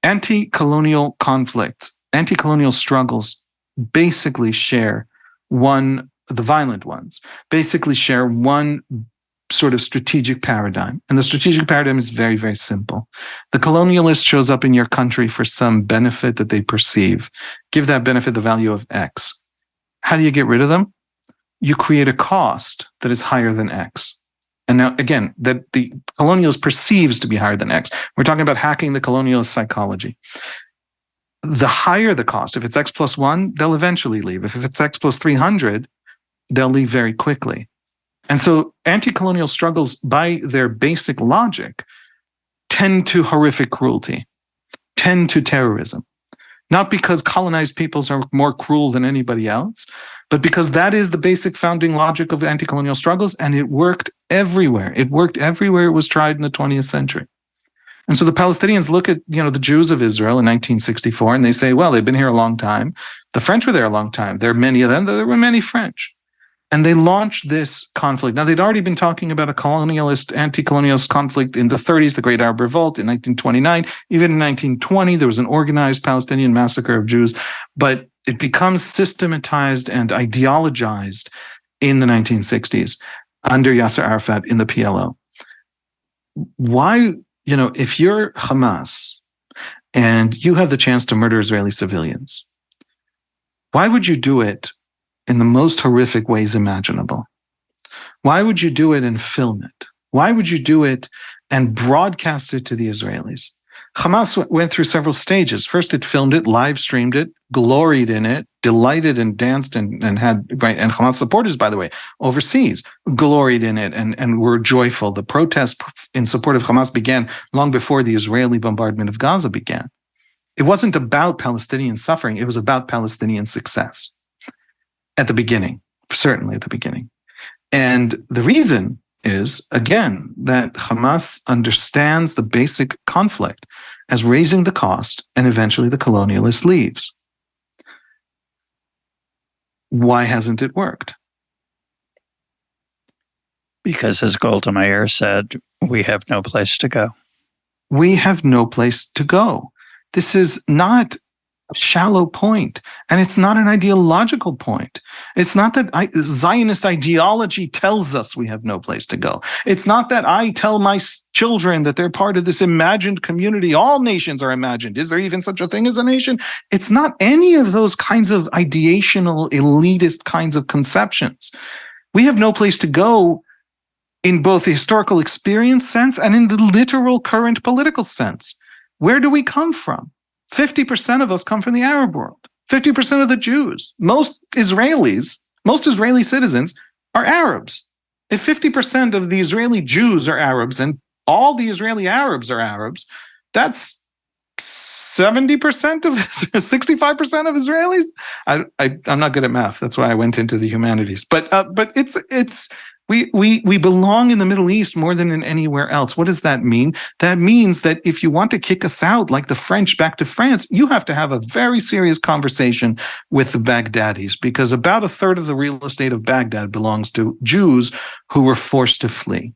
Anti-colonial conflicts, anti-colonial struggles basically share the violent ones, basically share one sort of strategic paradigm. And the strategic paradigm is very, very simple. The colonialist shows up in your country for some benefit that they perceive. Give that benefit the value of X. How do you get rid of them? You create a cost that is higher than X. And now, again, that the colonialist perceives to be higher than X. We're talking about hacking the colonialist psychology. The higher the cost, if it's X plus 1, they'll eventually leave. If it's X plus 300, they'll leave very quickly. And so anti-colonial struggles, by their basic logic, tend to horrific cruelty, tend to terrorism. Not because colonized peoples are more cruel than anybody else, but because that is the basic founding logic of anti-colonial struggles, and it worked everywhere. It worked everywhere it was tried in the 20th century. And so the Palestinians look at, the Jews of Israel in 1964, and they say, well, they've been here a long time. The French were there a long time. There are many of them. There were many French. And they launched this conflict. Now, they'd already been talking about a colonialist, anti-colonialist conflict in the 30s, the Great Arab Revolt in 1929. Even in 1920, there was an organized Palestinian massacre of Jews. But it becomes systematized and ideologized in the 1960s under Yasser Arafat in the PLO. Why, if you're Hamas and you have the chance to murder Israeli civilians, why would you do it in the most horrific ways imaginable? Why would you do it and film it? Why would you do it and broadcast it to the Israelis? Hamas went through several stages. First, it filmed it, live streamed it, gloried in it, delighted and danced and had, right, and Hamas supporters, by the way, overseas, gloried in it and were joyful. The protests in support of Hamas began long before the Israeli bombardment of Gaza began. It wasn't about Palestinian suffering. It was about Palestinian success. At the beginning, certainly at the beginning. And the reason is, again, that Hamas understands the basic conflict as raising the cost, and eventually the colonialist leaves. Why hasn't it worked? Because, as Golda Meir said, we have no place to go. We have no place to go. This is not a shallow point, and it's not an ideological point. It's not that Zionist ideology tells us we have no place to go. It's not that I tell my children that they're part of this imagined community. All nations are imagined. Is there even such a thing as a nation? It's not any of those kinds of ideational, elitist kinds of conceptions. We have no place to go in both the historical experience sense and in the literal current political sense. Where do we come from? 50% of us come from the Arab world. 50% of the Jews, most Israeli citizens are Arabs. If 50% of the Israeli Jews are Arabs and all the Israeli Arabs are Arabs, that's 70% of 65% of Israelis. I'm not good at math. That's why I went into the humanities. But we belong in the Middle East more than in anywhere else. What does that mean? That means that if you want to kick us out like the French back to France, you have to have a very serious conversation with the Baghdadis, because about a third of the real estate of Baghdad belongs to Jews who were forced to flee.